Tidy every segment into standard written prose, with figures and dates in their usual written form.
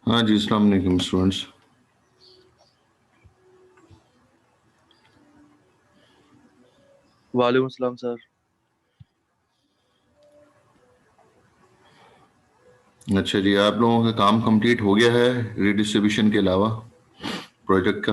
हाँ जी, अस्सलाम वालेकुम स्टूडेंट्स। वालेकुम सलाम सर। अच्छा जी, आप लोगों का काम कंप्लीट हो गया है रिडिस्ट्रीब्यूशन के अलावा प्रोजेक्ट का?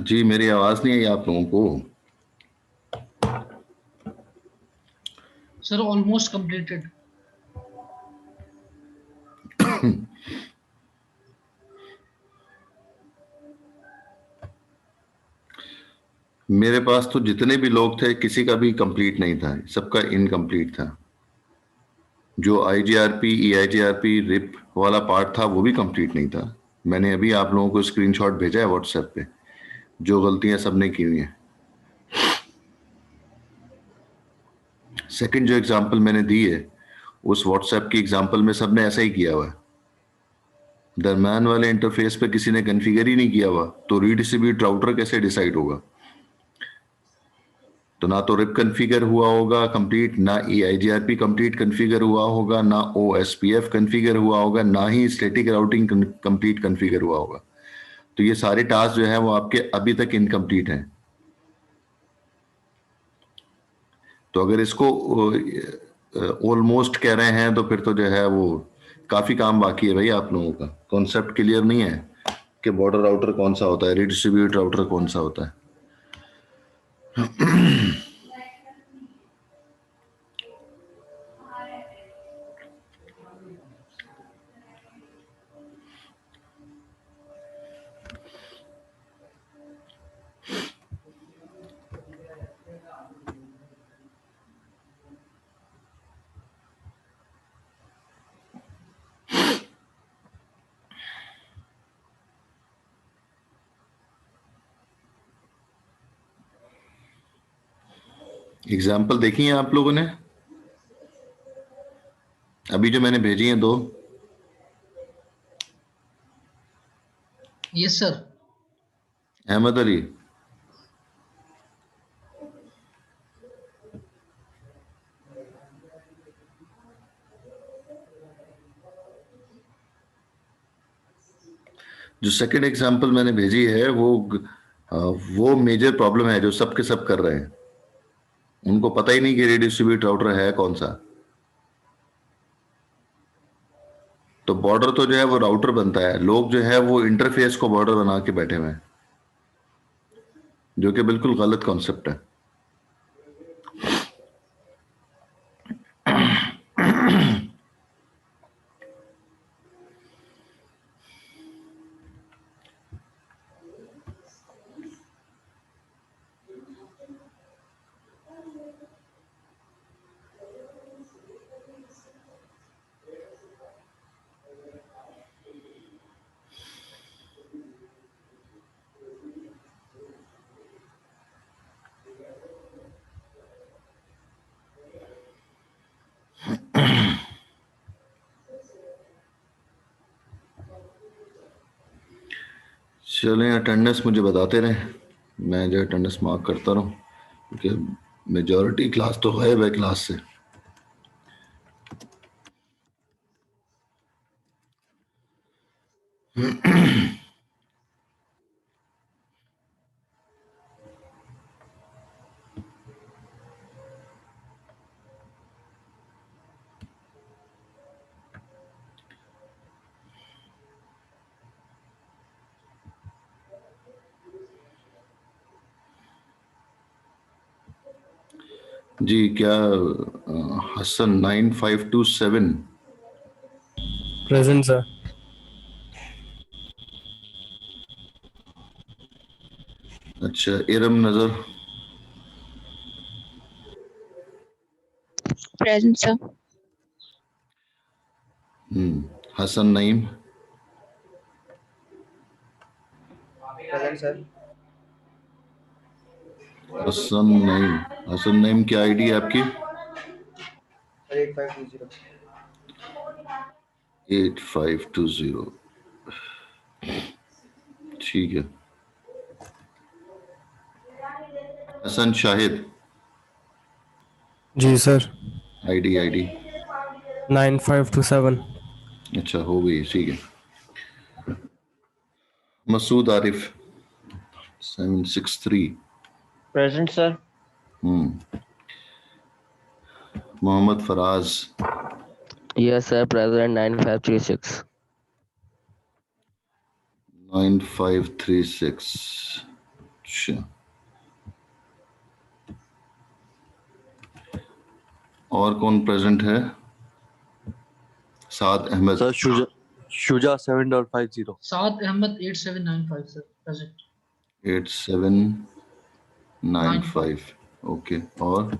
जी, मेरी आवाज नहीं आई आप लोगों को? Sir, almost completed. मेरे पास तो जितने भी लोग थे किसी का भी कंप्लीट नहीं था, सबका इनकम्प्लीट था। जो आईजीआरपी, ईआईजीआरपी, रिप वाला पार्ट था वो भी कंप्लीट नहीं था। मैंने अभी आप लोगों को स्क्रीनशॉट भेजा है व्हाट्सएप पे, जो गलतियां सबने की हुई हैं। सेकंड जो एग्जांपल मैंने दी है उस व्हाट्सएप की एग्जांपल में सबने ऐसा ही किया हुआ है। दरम्यान वाले इंटरफेस पे किसी ने कॉन्फ़िगर ही नहीं किया हुआ, तो रीडिस्ट्रीब्यूट राउटर कैसे डिसाइड होगा? तो ना तो रिप कॉन्फ़िगर हुआ होगा कंप्लीट, ना ईआईजीआरपी कंप्लीट कॉन्फ़िगर हुआ होगा, ना ओएसपीएफ कॉन्फ़िगर हुआ होगा, ना ही स्टैटिक राउटिंग कंप्लीट कॉन्फ़िगर हुआ होगा। तो ये सारे टास्क जो है वो आपके अभी तक इनकम्प्लीट हैं। तो अगर इसको ऑलमोस्ट कह रहे हैं तो फिर तो जो है वो काफी काम बाकी है भाई। आप लोगों का कॉन्सेप्ट क्लियर नहीं है कि बॉर्डर राउटर कौन सा होता है, रिडिस्ट्रीब्यूट राउटर कौन सा होता है। एग्जाम्पल देखी है आप लोगों ने अभी जो मैंने भेजी हैं दो? Yes, sir. अहमद अली, जो सेकंड एग्जाम्पल मैंने भेजी है वो मेजर प्रॉब्लम है जो सब के सब कर रहे हैं। उनको पता ही नहीं कि रिडिस्ट्रीब्यूट राउटर है कौन सा। तो बॉर्डर तो जो है वो राउटर बनता है, लोग जो है वो इंटरफेस को बॉर्डर बना के बैठे हुए हैं, जो कि बिल्कुल गलत कॉन्सेप्ट है। चलें, अटेंडेंस मुझे बताते रहें, मैं जो अटेंडेंस मार्क करता रहूं, क्योंकि मेजॉरिटी क्लास तो गायब है क्लास से। जी, क्या हसन 9527? Present sir. अच्छा, Iram Nazar? Present, sir. Hasan Naeem, present sir. Hasan Naeem क्या आईडी है आपकी? 8520। 8520, ठीक है। हसन शाहिद, जी सर। आईडी 9527। अच्छा हो गई, ठीक है। Masood Arif 763, present sir. Mohammad Faraz yes sir, present 9536। 9536, अच्छा। और कौन प्रेजेंट है? Saad Ahmad, sir Shuja 7.50। Saad Ahmad 8795 sir present. 8795, okay. और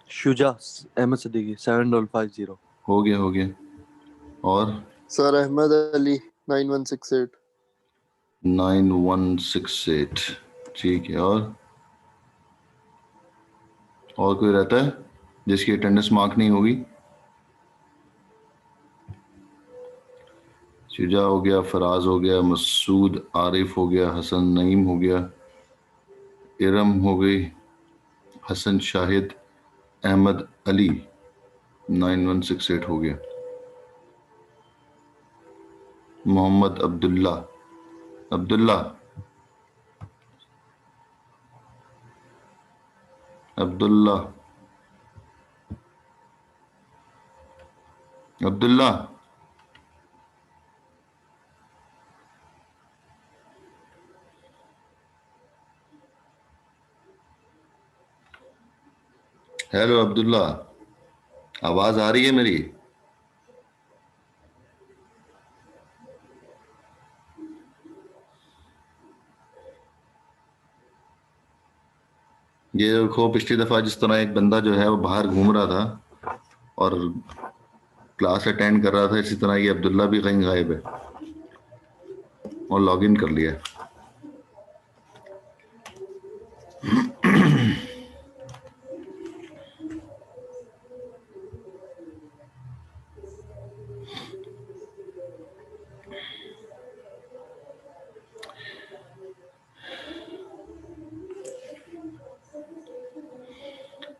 शुजा अहमद सिद्दीकी 7.50। हो गया और सर अहमद अली 9168। 9168, ठीक है। और कोई रहता है जिसकी अटेंडेंस मार्क नहीं होगी? शुजा हो गया, फराज हो गया, मसूद आरिफ हो गया, हसन नईम हो गया, इरम हो गई, हसन शाहिद, अहमद अली 9168 हो गया, मोहम्मद अब्दुल्ला अब्दुल्ला अब्दुल्ला अब्दुल्ला हेलो अब्दुल्ला, आवाज आ रही है मेरी? ये देखो, पिछली दफा जिस तरह एक बंदा जो है वो बाहर घूम रहा था और क्लास अटेंड कर रहा था, इसी तरह ये अब्दुल्ला भी कहीं गायब है और लॉगिन कर लिया।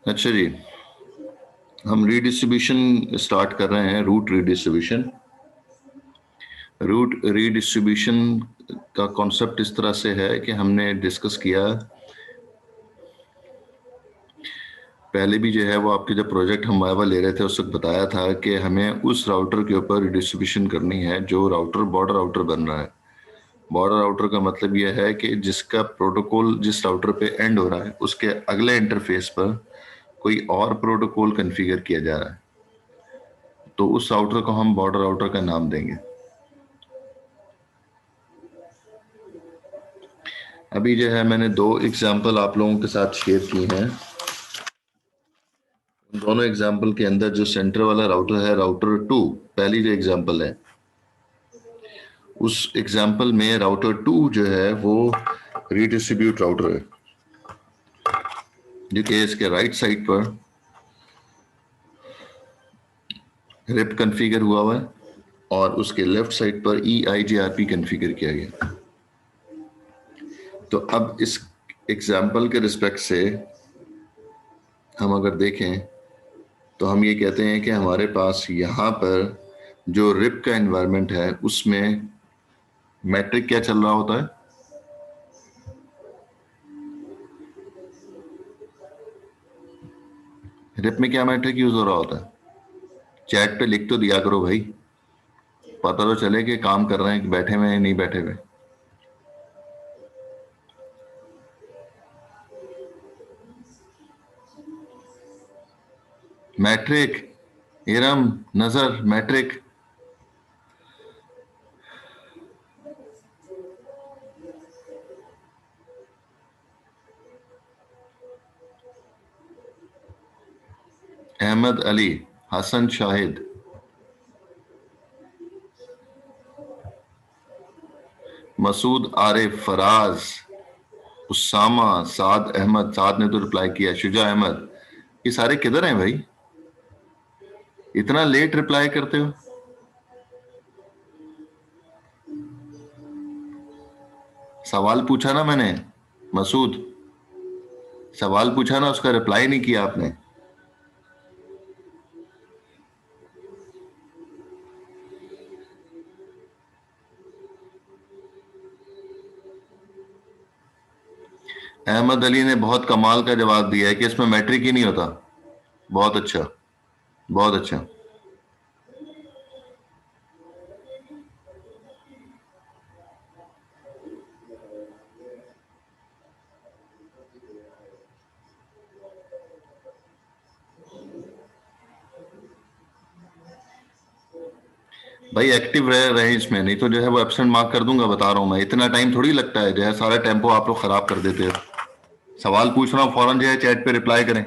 अच्छा जी, हम रीडिस्ट्रीब्यूशन स्टार्ट कर रहे हैं। रूट रीडिस्ट्रीब्यूशन का कॉन्सेप्ट इस तरह से है कि हमने डिस्कस किया पहले भी, जो है वो आपके जब प्रोजेक्ट हम वाइवा ले रहे थे उस वक्त बताया था कि हमें उस राउटर के ऊपर रीडिस्ट्रीब्यूशन करनी है जो राउटर बॉर्डर राउटर बन रहा है। बॉर्डर राउटर का मतलब यह है कि जिसका प्रोटोकॉल जिस राउटर पे एंड हो रहा है उसके अगले इंटरफेस पर कोई और प्रोटोकॉल कॉन्फ़िगर किया जा रहा है, तो उस राउटर को हम बॉर्डर राउटर का नाम देंगे। अभी जो है मैंने 2 एग्जांपल आप लोगों के साथ शेयर की हैं। दोनों एग्जांपल के अंदर जो सेंटर वाला राउटर है, राउटर 2, पहली जो एग्जांपल है उस एग्जांपल में राउटर 2 जो है वो रीडिस्ट्रीब्यूट राउटर है, जो कि इसके राइट साइड पर रिप कॉन्फ़िगर हुआ है और उसके लेफ्ट साइड पर EIGRP कॉन्फ़िगर किया गया। तो अब इस एग्जाम्पल के रिस्पेक्ट से हम अगर देखें तो हम ये कहते हैं कि हमारे पास यहाँ पर जो रिप का एनवायरनमेंट है उसमें मैट्रिक क्या चल रहा होता है? रिप में क्या मैट्रिक यूज हो रहा होता है? चैट पे लिख तो दिया करो भाई, पता तो चले कि काम कर रहे हैं कि बैठे हुए हैं नहीं बैठे हुए। मैट्रिक, इरम, नजर, मैट्रिक। अहमद अली, हसन शाहिद, मसूद, आरिफ, फराज, उसामा, साद अहमद, साद ने तो रिप्लाई किया, शुजा अहमद, ये सारे किधर हैं भाई? इतना लेट रिप्लाई करते हो? सवाल पूछा ना मैंने, मसूद, सवाल पूछा ना, उसका रिप्लाई नहीं किया आपने। अहमद अली ने बहुत कमाल का जवाब दिया है कि इसमें मैट्रिक ही नहीं होता। बहुत अच्छा, बहुत अच्छा। भाई एक्टिव रहे इसमें, नहीं तो जो है वो एब्सेंट मार्क कर दूंगा, बता रहा हूं मैं। इतना टाइम थोड़ी लगता है, जो है सारा टेम्पो आप लोग खराब कर देते हो। सवाल पूछ रहा हूँ, फौरन जो है चैट पे रिप्लाई करें।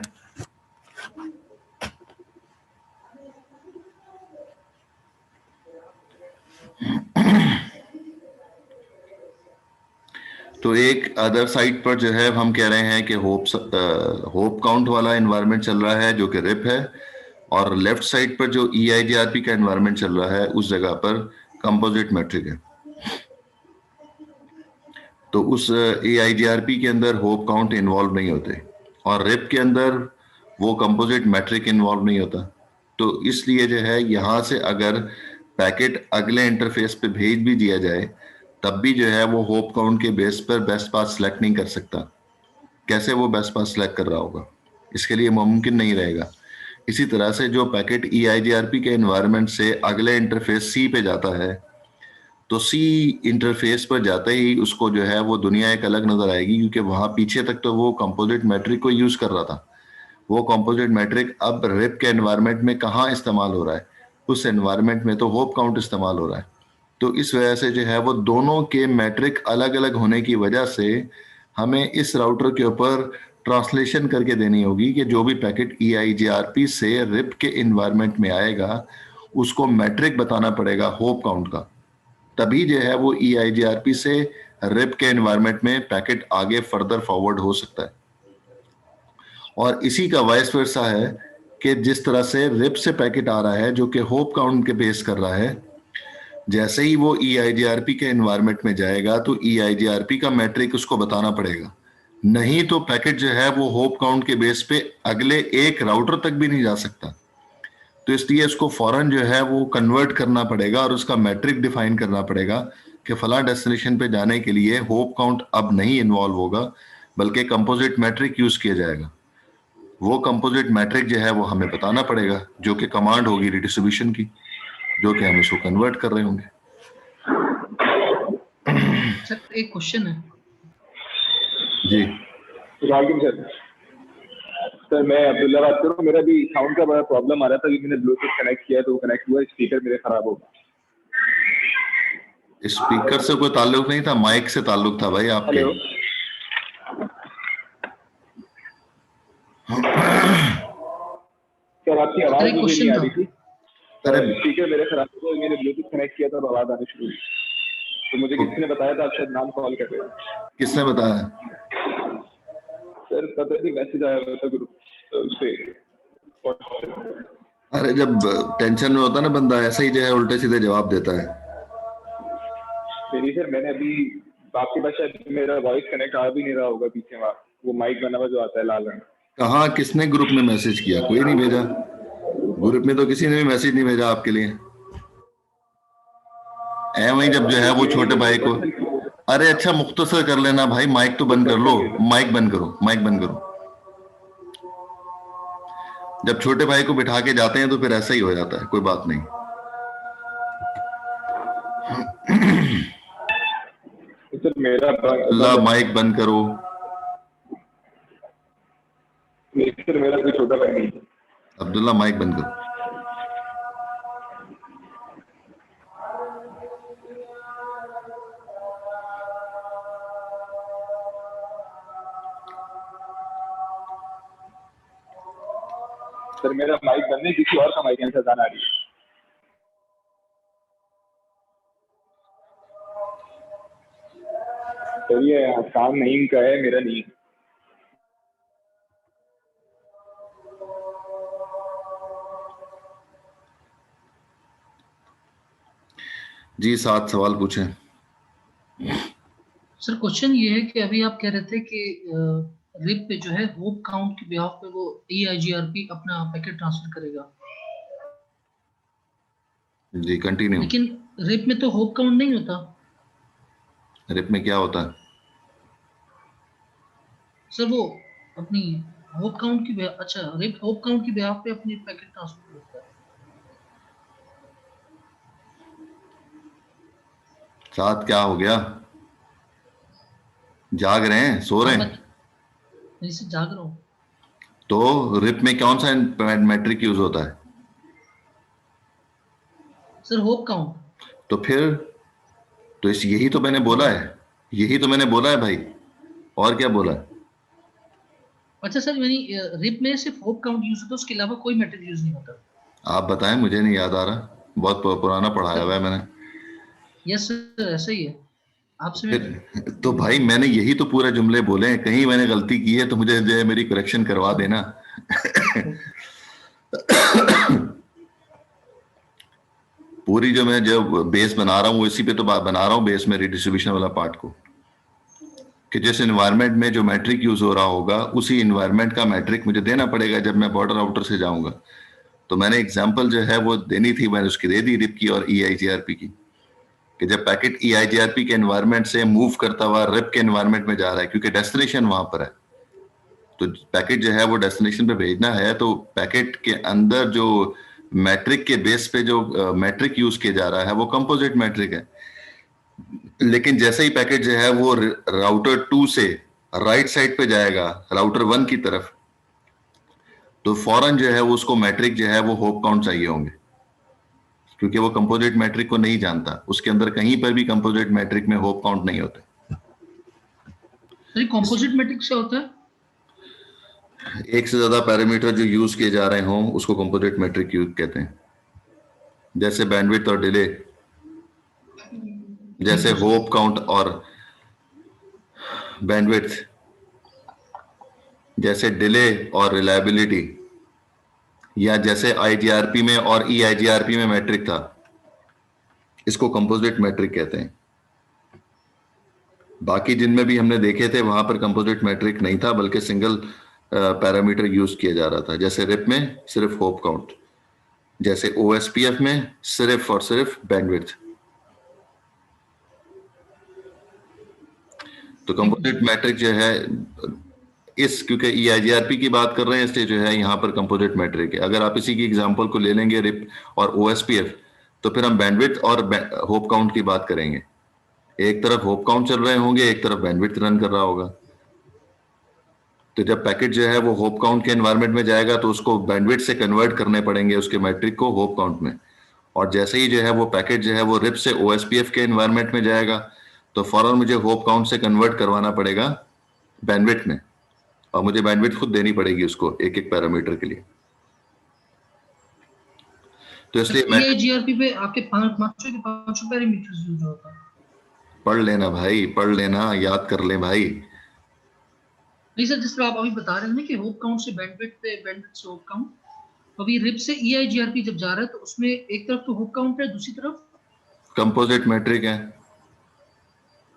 तो एक अदर साइड पर जो है हम कह रहे हैं कि होप काउंट वाला एनवायरनमेंट चल रहा है जो कि रिप है, और लेफ्ट साइड पर जो EIGRP का एनवायरनमेंट चल रहा है उस जगह पर कंपोजिट मैट्रिक है। तो उस EIGRP के अंदर होप काउंट इन्वॉल्व नहीं होते, और रिप के अंदर वो कंपोजिट मैट्रिक इन्वॉल्व नहीं होता। तो इसलिए जो है यहाँ से अगर पैकेट अगले इंटरफेस पे भेज भी दिया जाए तब भी जो है वो होप काउंट के बेस पर बेस्ट पाथ सेलेक्ट नहीं कर सकता। कैसे वो बेस्ट पाथ सेलेक्ट कर रहा होगा? इसके लिए मुमकिन नहीं रहेगा। इसी तरह से जो पैकेट EIGRP के एनवायरनमेंट से अगले इंटरफेस C पे जाता है, तो C इंटरफेस पर जाते ही उसको जो है वो दुनिया एक अलग नजर आएगी, क्योंकि वहां पीछे तक तो वो कंपोजिट मैट्रिक को यूज कर रहा था। वो कंपोजिट मैट्रिक अब रिप के एनवायरनमेंट में कहाँ इस्तेमाल हो रहा है? उस एनवायरनमेंट में तो होप काउंट इस्तेमाल हो रहा है। तो इस वजह से जो है वो दोनों के मैट्रिक अलग अलग होने की वजह से हमें इस राउटर के ऊपर ट्रांसलेशन करके देनी होगी कि जो भी पैकेट EIGRP से रिप के इन्वायरमेंट में आएगा उसको मैट्रिक बताना पड़ेगा होप काउंट का। तभी जो है वो EIGRP से रिप के एनवायरनमेंट में पैकेट आगे फर्दर फॉरवर्ड हो सकता है। और इसी का वाइस वर्सा है कि जिस तरह से रिप से पैकेट आ रहा है जो कि होप काउंट के बेस कर रहा है, जैसे ही वो EIGRP के एनवायरनमेंट में जाएगा तो EIGRP का मैट्रिक उसको बताना पड़ेगा, नहीं तो पैकेट जो है वो होप काउंट के बेस पे अगले एक राउटर तक भी नहीं जा सकता। तो इसलिए इसको फौरन जो है वो कन्वर्ट करना पड़ेगा और उसका मैट्रिक डिफाइन करना पड़ेगा कि फला डेस्टिनेशन पे जाने के लिए होप काउंट अब नहीं इन्वॉल्व होगा बल्कि कंपोजिट मैट्रिक यूज किया जाएगा। वो कंपोजिट मैट्रिक जो है वो हमें बताना पड़ेगा, जो कि कमांड होगी रिडिस्ट्रीब्यूशन की, जो कि हम इसको कन्वर्ट कर रहे होंगे। सर एक क्वेश्चन है। जी सर मैं अब्दुल्ला बात कर रहा हूँ। मेरा भी साउंड का बड़ा प्रॉब्लम आ रहा था, मैंने ब्लूटूथ कनेक्ट किया तो वो कनेक्ट हुआ, स्पीकर मेरे खराब हो गया। स्पीकर से कोई ताल्लुक नहीं था, माइक से ताल्लुक था भाई आपके। सर आपकी आवाज मुझे नहीं आ रही थी। अरे स्पीकर मेरे खराब हो गए, मैंने ब्लूटूथ कनेक्ट किया तो आवाज आनी शुरू हुई। तो मुझे किसी ने बताया था आप शायद नाम कॉल कर रहे हैं। किसने बताया? सर पता नहीं, मैसेज आया हुआ था ग्रुप पे। अरे जब टेंशन में होता है ना बंदा, ऐसा ही जो है उल्टे सीधे जवाब देता है। मेरी सर मैंने अभी आपके पास शायद मेरा वॉइस कनेक्ट आ भी नहीं रहा होगा पीछे, वहाँ वो माइक बना हुआ जो आता है लाल रंग। कहाँ, किसने ग्रुप में मैसेज किया? कोई नहीं भेजा ग्रुप में, तो किसी ने भी मैसेज नहीं भेजा आपके लिए। वही जब जो है वो छोटे भाई को, अरे अच्छा मुख्तसर कर लेना भाई, माइक तो बंद कर लो, माइक बंद करो, माइक बंद करो। जब छोटे भाई को बिठा के जाते हैं तो फिर ऐसा ही हो जाता है, कोई बात नहीं। सर मेरा अल्लाह माइक बंद करो। सर मेरा कोई छोटा भाई नहीं। अब्दुल्ला माइक बंद करो। सर मेरा माइक बंद नहीं, किसी और का माइक यहाँ से जाना आ रही है। सही है, काम नहीं का है, मेरा नहीं। जी 7 सवाल पूछें। सर क्वेश्चन ये है कि अभी आप कह रहे थे कि रिप पे जो है होप काउंट के बिहाफ पे वो EIGRP अपना पैकेट ट्रांसफर करेगा, जी कंटिन्यू। लेकिन रिप में तो होप काउंट नहीं होता। रिप में क्या होता है? सर वो अपनी होप काउंट की अच्छा, रिप होप काउंट की बिहाफ पे अपनी पैकेट ट्रांसफर करता है। साथ क्या हो गया? जाग रहे हैं, सो रहे हैं? नहीं सर, जाग रहा हूँ। तो रिप में कौन सा मैट्रिक यूज होता है? Sir hope count. तो फिर तो इस यही तो मैंने बोला है, यही तो मैंने बोला है भाई, और क्या बोला है? अच्छा सर, यानी रिप में सिर्फ होप काउंट यूज होता है, उसके अलावा कोई मैट्रिक यूज नहीं होता। आप बताएं, मुझे नहीं याद आ रहा, बहुत पुराना पढ़ाया हुआ है मैंने। यस सर, ऐसा ही है आपसे मैं। फिर तो भाई मैंने यही तो पूरे जुमले बोले हैं, कहीं मैंने गलती की है तो मुझे जो है मेरी करेक्शन करवा देना। पूरी जो मैं जब बेस बना रहा हूँ इसी पे तो बना रहा हूँ बेस में रिडिस्ट्रीब्यूशन वाला पार्ट को, कि जिस एनवायरनमेंट में जो मैट्रिक यूज हो रहा होगा उसी एनवायरनमेंट का मैट्रिक मुझे देना पड़ेगा जब मैं बॉर्डर आउटर से जाऊंगा। तो मैंने एग्जांपल जो है वो देनी थी, मैंने उसकी दे दी रिप की और EIGRP की, कि जब पैकेट EIGRP के एनवायरनमेंट से मूव करता हुआ रिप के एनवायरनमेंट में जा रहा है, क्योंकि डेस्टिनेशन वहां पर है, तो पैकेट जो है वो डेस्टिनेशन पे भेजना है, तो पैकेट के अंदर जो मैट्रिक के बेस पे जो मैट्रिक यूज किया जा रहा है वो कंपोजिट मैट्रिक है। लेकिन जैसे ही पैकेट जो है वो राउटर 2 से राइट साइड पे जाएगा राउटर 1 की तरफ, तो फौरन जो है उसको मैट्रिक जो है वो होप काउंट चाहिए होंगे, क्योंकि वो कंपोजिट मैट्रिक को नहीं जानता, उसके अंदर कहीं पर भी कंपोजिट मैट्रिक में होप काउंट नहीं होते। सर कंपोजिट मैट्रिक से होता है? एक से ज्यादा पैरामीटर जो यूज किए जा रहे हों उसको कंपोजिट मैट्रिक यूज कहते हैं, जैसे बैंडविड्थ और डिले, जैसे होप काउंट और बैंडविड्थ, जैसे डिले और रिलायबिलिटी, या जैसे IGRP में और EIGRP में मैट्रिक था, इसको कंपोजिट मैट्रिक कहते हैं। बाकी जिनमें भी हमने देखे थे वहां पर कंपोजिट मैट्रिक नहीं था, बल्कि सिंगल पैरामीटर यूज किया जा रहा था, जैसे रिप में सिर्फ होप काउंट, जैसे OSPF में सिर्फ और सिर्फ बैंडविड्थ। तो कंपोजिट मैट्रिक जो है इस, क्योंकि EIGRP की बात कर रहे हैं इसलिए जो है यहाँ पर कंपोजिट मैट्रिक है। अगर आप इसी की एग्जांपल को ले लेंगे रिप और OSPF, तो फिर हम बैंडविड्थ और होप काउंट की बात करेंगे। एक तरफ होप काउंट चल रहे होंगे, एक तरफ बैंडविड्थ रन कर रहा होगा। तो जब पैकेट जो है वो होप काउंट के एनवायरनमेंट में जाएगा तो उसको बैंडविड्थ से कन्वर्ट करने पड़ेंगे उसके मैट्रिक को होप काउंट में, और जैसे ही जो है वो पैकेट जो है वो रिप से OSPF के एनवायरनमेंट में जाएगा तो फौरन मुझे होप काउंट से कन्वर्ट करवाना पड़ेगा बैंडविड्थ में, और मुझे बैंडविड्थ खुद देनी पड़ेगी उसको एक एक पैरामीटर के लिए। तो इसलिए EIGRP पे आपके पांचों पैरामीटर्स यूज होता है। पढ़ लेना भाई, पढ़ लेना, याद कर ले भाई। नहीं सर, जिस तरह आप अभी बता रहे हैं ना कि होप काउंट से बैंडविड्थ पे, बैंडविड्थ से होप काउंट, अभी रिप से EIGRP जब जा रहा है तो उसमें एक तरफ तो होप काउंट है, दूसरी तरफ कंपोजिट मैट्रिक है।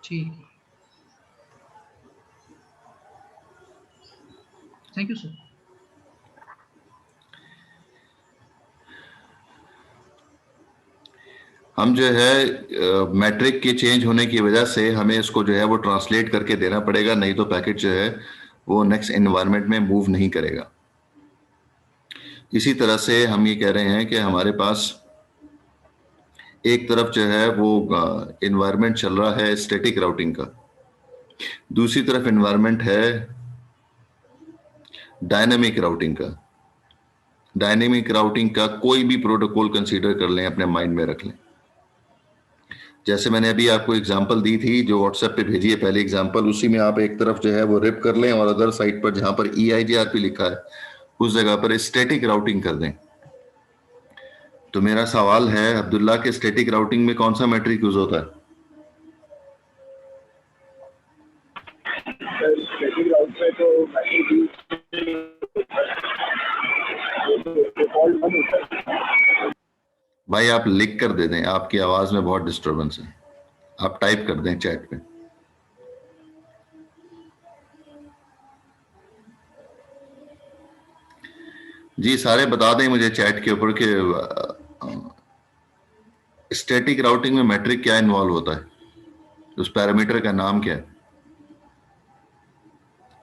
ठीक है, थैंक यू सर। हम जो है मैट्रिक के चेंज होने की वजह से हमें इसको जो है वो ट्रांसलेट करके देना पड़ेगा, नहीं तो पैकेट जो है वो नेक्स्ट एनवायरनमेंट में मूव नहीं करेगा। इसी तरह से हम ये कह रहे हैं कि हमारे पास एक तरफ जो है वो एनवायरनमेंट चल रहा है स्टैटिक राउटिंग का, दूसरी तरफ एनवायरनमेंट है डायनामिक राउटिंग का। डायनेमिक राउटिंग का कोई भी प्रोटोकॉल कंसीडर कर लें, अपने माइंड में रख लें। जैसे मैंने अभी आपको एग्जांपल दी थी जो व्हाट्सएप पे भेजी है पहली एग्जांपल, उसी में आप एक तरफ जो है वो रिप कर लें और अदर साइड पर जहां पर EIGRP लिखा है उस जगह पर स्टैटिक राउटिंग कर दें। तो मेरा सवाल है अब्दुल्ला के स्टैटिक राउटिंग में कौन सा मैट्रिक यूज होता है? तो डिफॉल्ट बंद होता है। भाई आप लिख कर दे दें, आपकी आवाज में बहुत डिस्टरबेंस है, आप टाइप कर दें चैट पे। जी सारे बता दें मुझे चैट के ऊपर कि स्टैटिक राउटिंग में मैट्रिक क्या इन्वॉल्व होता है, उस पैरामीटर का नाम क्या है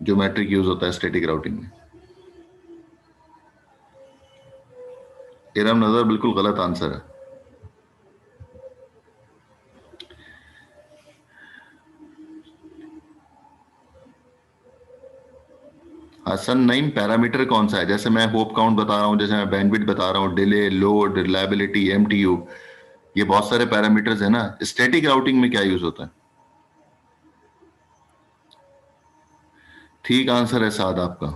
जो मैट्रिक यूज होता है स्टैटिक राउटिंग में। इरम नजर बिल्कुल गलत आंसर है। हसन नईम, पैरामीटर कौन सा है? जैसे मैं होप काउंट बता रहा हूं, जैसे मैं बैंडविड्थ बता रहा हूं, डिले, लोड, रिलायबिलिटी, एमटीयू, ये बहुत सारे पैरामीटर्स है ना। स्टैटिक राउटिंग में क्या यूज होता है? ठीक आंसर है साद आपका।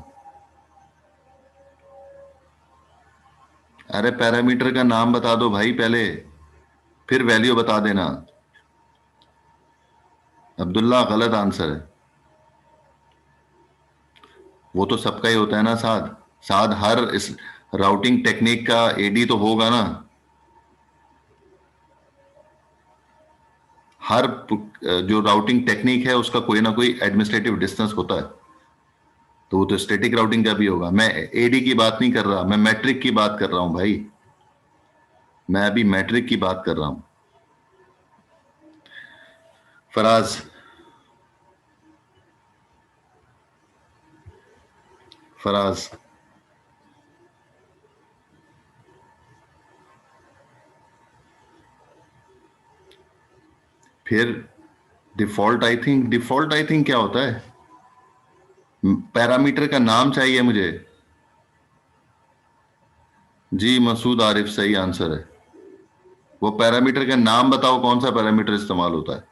अरे पैरामीटर का नाम बता दो भाई पहले, फिर वैल्यू बता देना। अब्दुल्ला गलत आंसर है। वो तो सबका ही होता है ना साद। साद हर इस राउटिंग टेक्निक का एडी तो होगा ना। हर जो राउटिंग टेक्निक है उसका कोई ना कोई एडमिनिस्ट्रेटिव डिस्टेंस होता है, तो वो तो स्टैटिक राउटिंग का भी होगा। मैं एडी की बात नहीं कर रहा, मैं मैट्रिक की बात कर रहा हूं भाई, मैं अभी मैट्रिक की बात कर रहा हूं। फराज, फराज फिर डिफॉल्ट आई थिंक क्या होता है? पैरामीटर का नाम चाहिए मुझे। जी मसूद आरिफ सही आंसर है। वो पैरामीटर का नाम बताओ, कौन सा पैरामीटर इस्तेमाल होता है?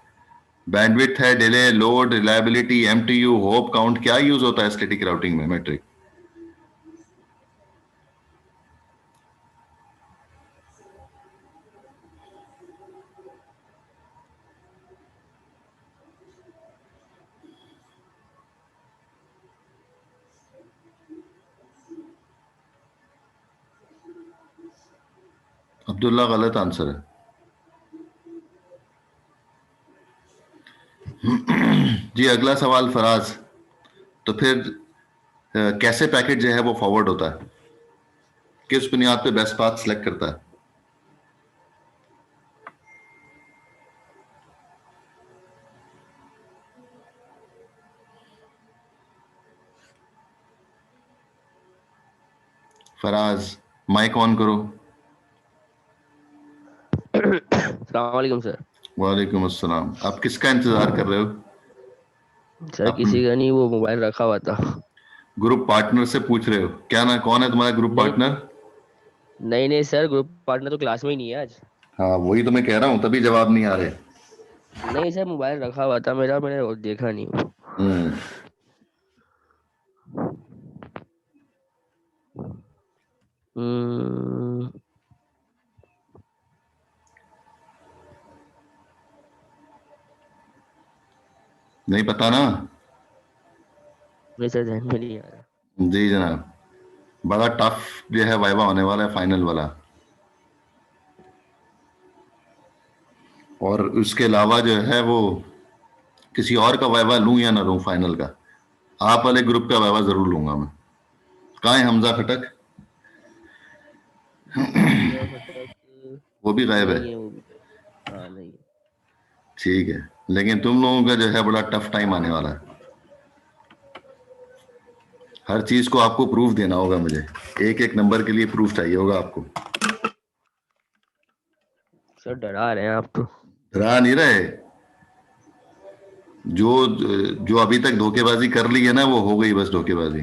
बैंडविड्थ है, delay, load, reliability, MTU, hope count, क्या यूज होता है स्टैटिक राउटिंग में मैट्रिक? अब्दुल्ला गलत आंसर है। जी अगला सवाल फराज, तो फिर कैसे पैकेट जो है वो फॉरवर्ड होता है, किस बुनियाद पे बेस्ट पाथ सिलेक्ट करता है? फराज माइक ऑन करो। अस्सलाम वालेकुम सर। वालेकुम अस्सलाम। आप किसका इंतजार कर रहे हो? सर किसी का नहीं, वो मोबाइल रखा हुआ था। ग्रुप पार्टनर से पूछ रहे हो क्या? ना कौन है तुम्हारा ग्रुप पार्टनर? नहीं नहीं सर, ग्रुप पार्टनर तो क्लास में ही नहीं है आज। हाँ वही तो मैं कह रहा हूँ, तभी जवाब नहीं आ रहे। नहीं सर, मोबाइल रखा हुआ था मेरा, मैंने देखा नहीं। हम्म हम्म, नहीं पता ना? नहीं सर, ध्यान में नहीं आ रहा। जी जनाब, बड़ा टफ जो है वाइवा होने वाला है, फाइनल वाला। और उसके अलावा जो है वो किसी और का वाइवा लूं या ना लूं फाइनल का, आप वाले ग्रुप का वाइवा जरूर लूंगा मैं। कहाँ है हमजा खटक? वो भी गायब है। नहीं है वो भी। हाँ नहीं है। ठीक है, लेकिन तुम लोगों का जो है बड़ा टफ टाइम आने वाला है। हर चीज को आपको प्रूफ देना होगा मुझे, एक एक नंबर के लिए प्रूफ चाहिए होगा आपको। सर डरा रहे हैं आप तो। डरा नहीं रहे, जो जो अभी तक धोखेबाजी कर ली है ना वो हो गई बस धोखेबाजी।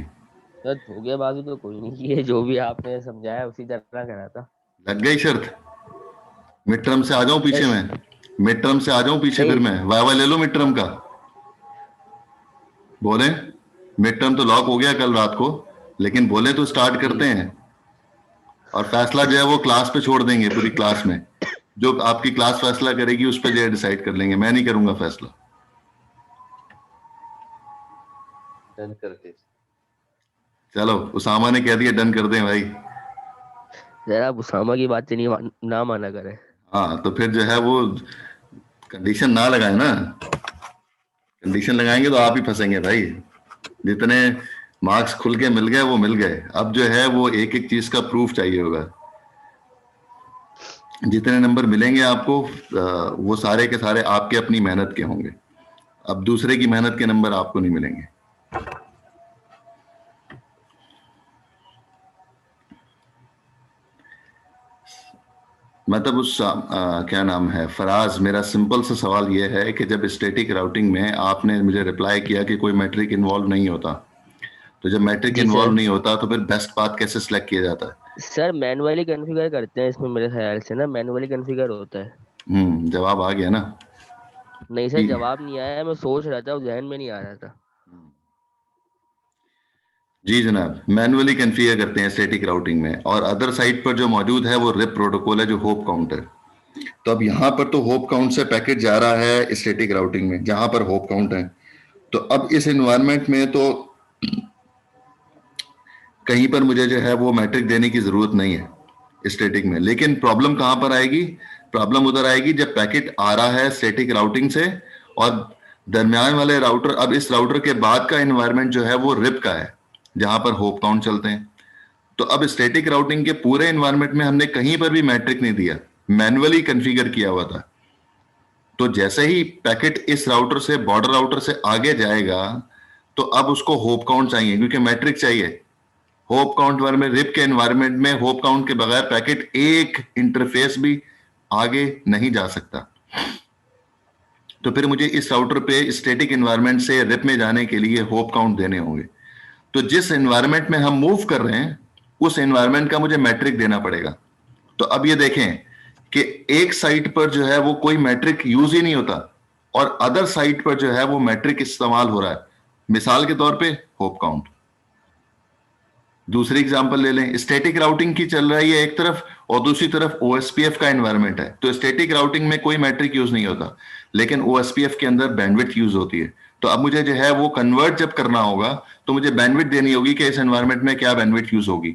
सर धोखेबाजी तो कोई नहीं की है, जो भी आपने समझाया उसी तरह करा था। लग गई शर्त? मिड टर्म से आ जाऊं पीछे मैं? मिड टर्म से आ जाऊं पीछे फिर मैं? वाइवा ले लो मिड टर्म का। बोले मिड टर्म तो लॉक हो गया कल रात को, लेकिन बोले तो स्टार्ट करते हैं, और फैसला जो है वो क्लास पे छोड़ देंगे। पूरी क्लास में जो आपकी क्लास फैसला करेगी उस पर जो है डिसाइड कर लेंगे, मैं नहीं करूंगा फैसला। डन करके चलो उसामा ने कह दिया, डन कर दें भाई। जरा आप उसामा की बातें नहीं ना माना करें। हाँ तो फिर जो है वो कंडीशन ना लगाए ना, कंडीशन लगाएंगे तो आप ही फंसेंगे भाई। जितने मार्क्स खुल के मिल गए वो मिल गए, अब जो है वो एक एक चीज का प्रूफ चाहिए होगा। जितने नंबर मिलेंगे आपको वो सारे के सारे आपके अपनी मेहनत के होंगे। अब दूसरे की मेहनत के नंबर आपको नहीं मिलेंगे। मतलब उस क्या नाम है फराज, मेरा सिंपल सा सवाल यह है कि जब स्टैटिक राउटिंग में आपने मुझे रिप्लाई किया कि कोई मैट्रिक इन्वॉल्व नहीं होता, तो जब मैट्रिक जी इन्वॉल्व सर। नहीं होता तो फिर बेस्ट पाथ कैसे सिलेक्ट किया जाता है? सर मैनुअली कॉन्फ़िगर करते हैं इसमें, मेरे ख्याल से ना मैनुअली कॉन्फ़िगर होता है। जवाब आ गया ना। नहीं सर, कि जवाब नहीं आया, मैं सोच रहा था, जहन में नहीं आ रहा था। जी जनाब, मैनुअली कॉन्फ़िगर करते हैं स्टैटिक राउटिंग में, और अदर साइड पर जो मौजूद है वो रिप प्रोटोकॉल है जो होप काउंट है। तो अब यहाँ पर तो होप काउंट से पैकेट जा रहा है स्टैटिक राउटिंग में जहां पर होप काउंट है। तो अब इस एनवायरनमेंट में तो कहीं पर मुझे जो है वो मैट्रिक देने की जरूरत नहीं है स्टैटिक में। लेकिन प्रॉब्लम कहां पर आएगी? प्रॉब्लम उधर आएगी जब पैकेट आ रहा है स्टैटिक राउटिंग से, और दरमियान वाले राउटर, अब इस राउटर के बाद का एनवायरनमेंट जो है वो रिप का है जहां पर होप काउंट चलते हैं। तो अब स्टैटिक राउटिंग के पूरे एनवायरनमेंट में हमने कहीं पर भी मैट्रिक नहीं दिया, मैनुअली कॉन्फ़िगर किया हुआ था। तो जैसे ही पैकेट इस राउटर से, बॉर्डर राउटर से आगे जाएगा, तो अब उसको होप काउंट चाहिए क्योंकि मैट्रिक चाहिए। होप काउंट वाले में, रिप के एनवायरनमेंट में होप काउंट के बगैर पैकेट एक इंटरफेस भी आगे नहीं जा सकता। तो फिर मुझे इस राउटर पे स्टैटिक एनवायरनमेंट से रिप में जाने के लिए होप काउंट देने होंगे। तो जिस एनवायरनमेंट में हम मूव कर रहे हैं उस एनवायरनमेंट का मुझे मैट्रिक देना पड़ेगा। तो अब ये देखें कि एक साइट पर जो है वो कोई मैट्रिक यूज ही नहीं होता और अदर साइट पर जो है वो मैट्रिक इस्तेमाल हो रहा है। मिसाल के तौर पे होप काउंट। दूसरी एग्जांपल ले लें, स्टैटिक राउटिंग की चल रही है एक तरफ और दूसरी तरफ ओएसपीएफ का एनवायरनमेंट है। तो स्टैटिक राउटिंग में कोई मैट्रिक यूज नहीं होता, लेकिन ओएसपीएफ के अंदर बैंडविड्थ यूज होती है। तो अब मुझे जो है वो कन्वर्ट जब करना होगा तो मुझे बैंडविड्थ देनी होगी कि इस एनवायरनमेंट में क्या बैंडविड्थ यूज होगी।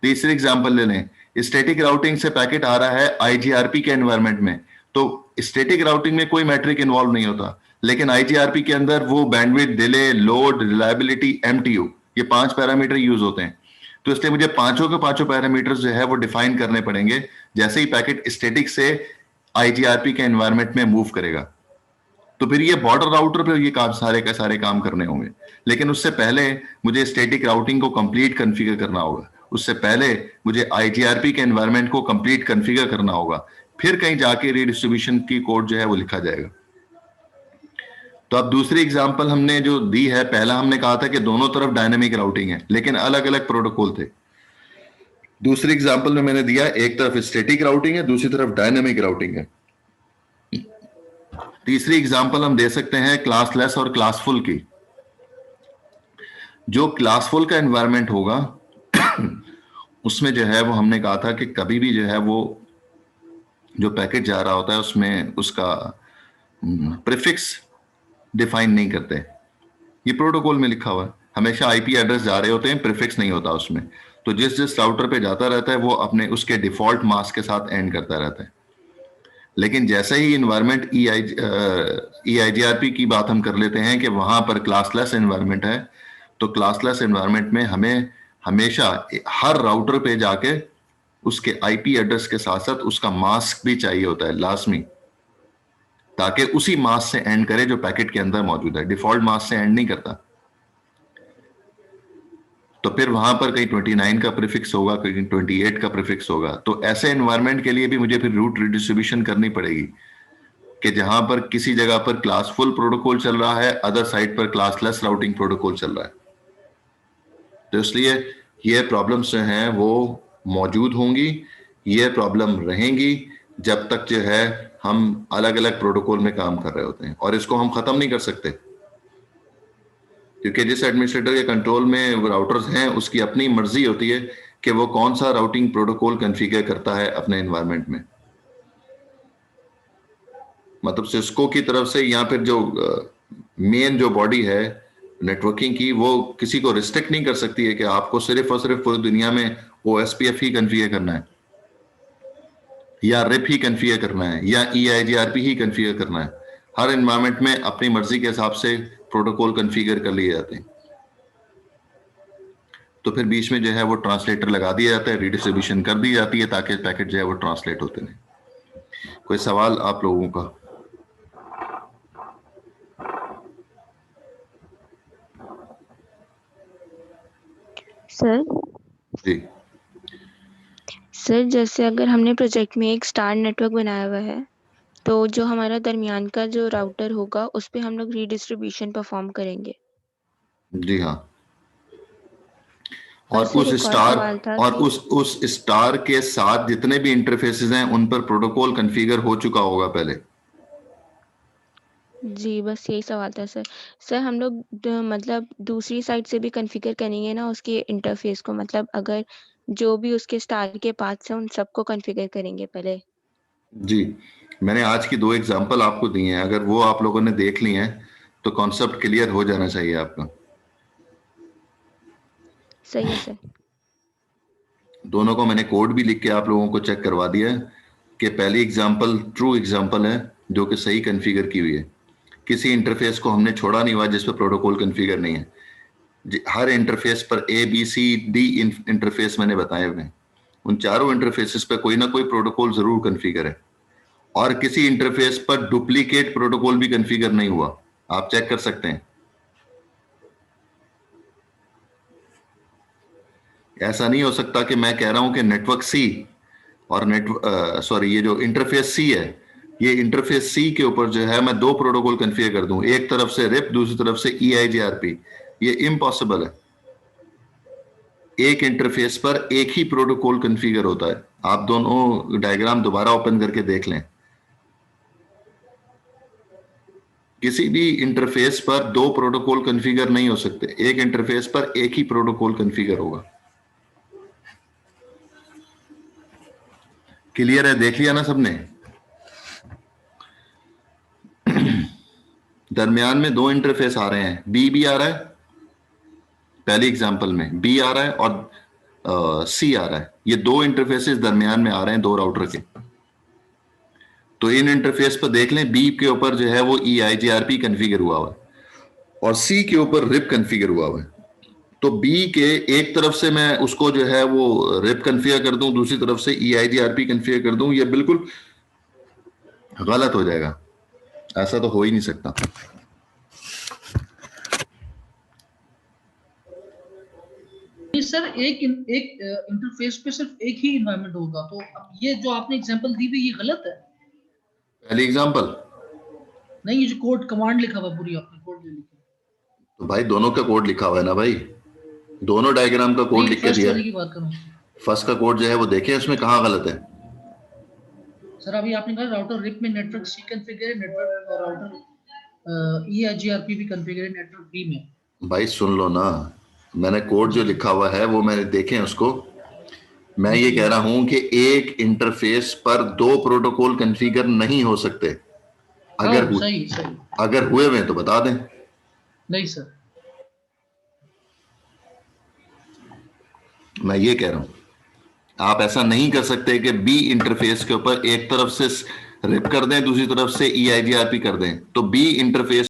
तीसरी एग्जांपल ले लें, स्टैटिक राउटिंग से पैकेट आ रहा है आईजीआरपी के एनवायरनमेंट में। तो स्टैटिक राउटिंग में कोई मैट्रिक इन्वॉल्व नहीं होता, लेकिन आईजीआरपी के अंदर वो bandwidth, delay, load, reliability, MTU, ये 5 पैरामीटर यूज होते हैं। तो इसलिए मुझे पांचों के पांचों पैरामीटर्स जो है वो डिफाइन करने पड़ेंगे जैसे ही पैकेट स्टैटिक से आईजीआरपी के एनवायरनमेंट में मूव करेगा। तो फिर ये बॉर्डर राउटर पे ये काम, सारे के सारे काम करने होंगे। लेकिन उससे पहले मुझे स्टैटिक राउटिंग को कंप्लीट कॉन्फ़िगर करना होगा। उससे पहले मुझे आईजीआरपी के एनवायरनमेंट को कंप्लीट कॉन्फ़िगर करना होगा, फिर कहीं जाके रीडिस्ट्रीब्यूशन की कोड जो है वो लिखा जाएगा। तो अब दूसरी एग्जांपल हमने जो दी है, पहला हमने कहा था कि दोनों तरफ डायनेमिक राउटिंग है लेकिन अलग अलग प्रोटोकॉल थे। दूसरी एग्जांपल में मैंने दिया एक तरफ स्टैटिक राउटिंग है, दूसरी तरफ डायनेमिक राउटिंग है। तीसरी एग्जांपल हम दे सकते हैं क्लासलेस और क्लासफुल की। जो क्लासफुल का एनवायरनमेंट होगा उसमें जो है वो हमने कहा था कि कभी भी जो है वो जो पैकेट जा रहा होता है उसमें उसका प्रीफिक्स डिफाइन नहीं करते। ये प्रोटोकॉल में लिखा हुआ है, हमेशा आईपी एड्रेस जा रहे होते हैं, प्रीफिक्स नहीं होता उसमें। तो जिस जिस राउटर पे जाता रहता है वो अपने उसके डिफॉल्ट मास्क के साथ एंड करता रहता है। लेकिन जैसे ही इन्वायरमेंट ईआईजीआरपी की बात हम कर लेते हैं कि वहां पर क्लासलेस एनवायरनमेंट है, तो क्लासलेस एनवायरनमेंट में हमें हमेशा हर राउटर पे जाके उसके आईपी एड्रेस के साथ साथ उसका मास्क भी चाहिए होता है लाजमी, ताकि उसी मास्क से एंड करे जो पैकेट के अंदर मौजूद है। डिफॉल्ट मास्क से एंड नहीं करता। तो फिर वहां पर कहीं 29 का प्रीफिक्स होगा, कहीं 28 का प्रीफिक्स होगा। तो ऐसे एनवायरनमेंट के लिए भी मुझे फिर रूट रिडिस्ट्रीब्यूशन करनी पड़ेगी कि जहां पर किसी जगह पर क्लासफुल प्रोटोकॉल चल रहा है, अदर साइड पर क्लासलेस राउटिंग प्रोटोकॉल चल रहा है। तो इसलिए ये प्रॉब्लम्स जो हैं वो मौजूद होंगी, ये प्रॉब्लम रहेंगी जब तक जो है हम अलग अलग प्रोटोकॉल में काम कर रहे होते हैं, और इसको हम खत्म नहीं कर सकते क्योंकि जिस एडमिनिस्ट्रेटर के कंट्रोल में राउटर्स हैं उसकी अपनी मर्जी होती है कि वो कौन सा राउटिंग प्रोटोकॉल कॉन्फ़िगर करता है अपने एनवायरनमेंट में। मतलब सिस्को की तरफ से या फिर जो मेन जो बॉडी है नेटवर्किंग की, वो किसी को रिस्ट्रिक्ट नहीं कर सकती है कि आपको सिर्फ और सिर्फ पूरी दुनिया में OSPF ही कन्फिगर करना है, या रिप ही कन्फिगर करना है, या EIGRP ही कन्फिगर करना है। हर एनवायरनमेंट में अपनी मर्जी के हिसाब से प्रोटोकॉल कन्फिगर कर लिए जाते हैं। तो फिर बीच में जो है वो ट्रांसलेटर लगा दिया जाता है, रीडिस्ट्रीब्यूशन कर दी जाती है ताकि पैकेट जो है वो ट्रांसलेट होते हैं। कोई सवाल आप लोगों का? सर जी सर जैसे अगर हमने प्रोजेक्ट में एक स्टार नेटवर्क बनाया हुआ है तो जो हमारा दरमियान का जो राउटर होगा उस पे हम लोग रीडिस्ट्रीब्यूशन परफॉर्म करेंगे। जी हाँ। और और सर उस एक और स्टार सवाल था और कि उस स्टार के साथ जितने भी इंटरफेसेस हैं उन पर प्रोटोकॉल कॉन्फ़िगर हो चुका होगा पहले। जी बस यही सवाल था सर। सर हम लोग मतलब दूसरी साइड से भी कॉन्फ़िगर करेंगे ना उसके इंटरफेस को, मतलब अगर जो भी उसके स्टार के पाथ्स हैं उन सबको कॉन्फ़िगर करेंगे पहले। जी, मैंने आज की 2 एग्जांपल आपको दी हैं, अगर वो आप लोगों ने देख ली हैं तो कॉन्सेप्ट क्लियर हो जाना चाहिए आपका। सही है सर। दोनों को मैंने कोड भी लिख के आप लोगों को चेक करवा दिया है कि पहली एग्जांपल ट्रू एग्जांपल है जो कि सही कॉन्फ़िगर की हुई है। किसी इंटरफेस को हमने छोड़ा नहीं हुआ जिस पर प्रोटोकॉल कॉन्फ़िगर नहीं है। हर इंटरफेस पर ABCD इंटरफेस मैंने बताए हुए हैं, उन चारों इंटरफेसेस पे कोई ना कोई प्रोटोकॉल जरूर कॉन्फ़िगर है, और किसी इंटरफेस पर डुप्लीकेट प्रोटोकॉल भी कॉन्फ़िगर नहीं हुआ, आप चेक कर सकते हैं। ऐसा नहीं हो सकता कि मैं कह रहा हूं कि नेटवर्क C और ये जो इंटरफेस C है, ये इंटरफेस C के ऊपर जो है मैं 2 प्रोटोकॉल कॉन्फ़िगर कर दूं, एक तरफ से RIP दूसरी तरफ से EIGRP। ये इम्पॉसिबल है। एक इंटरफेस पर एक ही प्रोटोकॉल कॉन्फ़िगर होता है। आप दोनों डायग्राम दोबारा ओपन करके देख लें। किसी भी इंटरफेस पर 2 प्रोटोकॉल कॉन्फ़िगर नहीं हो सकते, एक इंटरफेस पर एक ही प्रोटोकॉल कॉन्फ़िगर होगा। क्लियर है? देख लिया ना सबने? दरमियान में 2 इंटरफेस आ रहे हैं, बी आ रहा है पहली एग्जांपल में, बी आ रहा है और सी आ रहा है। ये 2 इंटरफेसेस दरमियान में आ रहे हैं 2 राउटर के। तो इन इंटरफेस पर देख लें, बी के ऊपर जो है वो EIGRP कॉन्फ़िगर हुआ हुआ है और सी के ऊपर रिप कॉन्फ़िगर हुआ हुआ है। तो बी के एक तरफ से मैं उसको जो है वो रिप कॉन्फ़िगर कर दूं, दूसरी तरफ से EIGRP कॉन्फ़िगर कर दूं, ये बिल्कुल गलत हो जाएगा। ऐसा तो हो ही नहीं सकता। सर एक इंटरफेस पे सिर्फ एक ही इन्वायरमेंट होगा, तो अब ये जो आपने एग्जांपल दी हुई ये गलत है। पहली एग्जांपल नहीं, ये जो कोड कमांड लिखा हुआ पूरी आपने कोड ले लिखी, तो भाई दोनों का कोड लिखा हुआ है ना भाई, दोनों डायग्राम का कोड लिख के फर्स्ट दिया वाले है। की बात करूं फर्स्ट का कोड जो है वो देखें, उसमें कहाँ गलत है। सर। अभी आपने कहा राउटर रिप में नेटवर्क C कॉन्फ़िगर है, नेटवर्क और राउटर EIGRP भी कॉन्फ़िगर है नेटवर्क B में। भाई सुन लो ना, मैंने कोड जो लिखा हुआ है वो मैंने देखे उसको। मैं ये कह रहा हूं कि एक इंटरफेस पर 2 प्रोटोकॉल कॉन्फ़िगर नहीं हो सकते। सही अगर हुए हुए तो बता दें। नहीं सर, मैं ये कह रहा हूं आप ऐसा नहीं कर सकते कि बी इंटरफेस के ऊपर एक तरफ से रिप कर दें दूसरी तरफ से EIGRP कर दें, तो बी इंटरफेस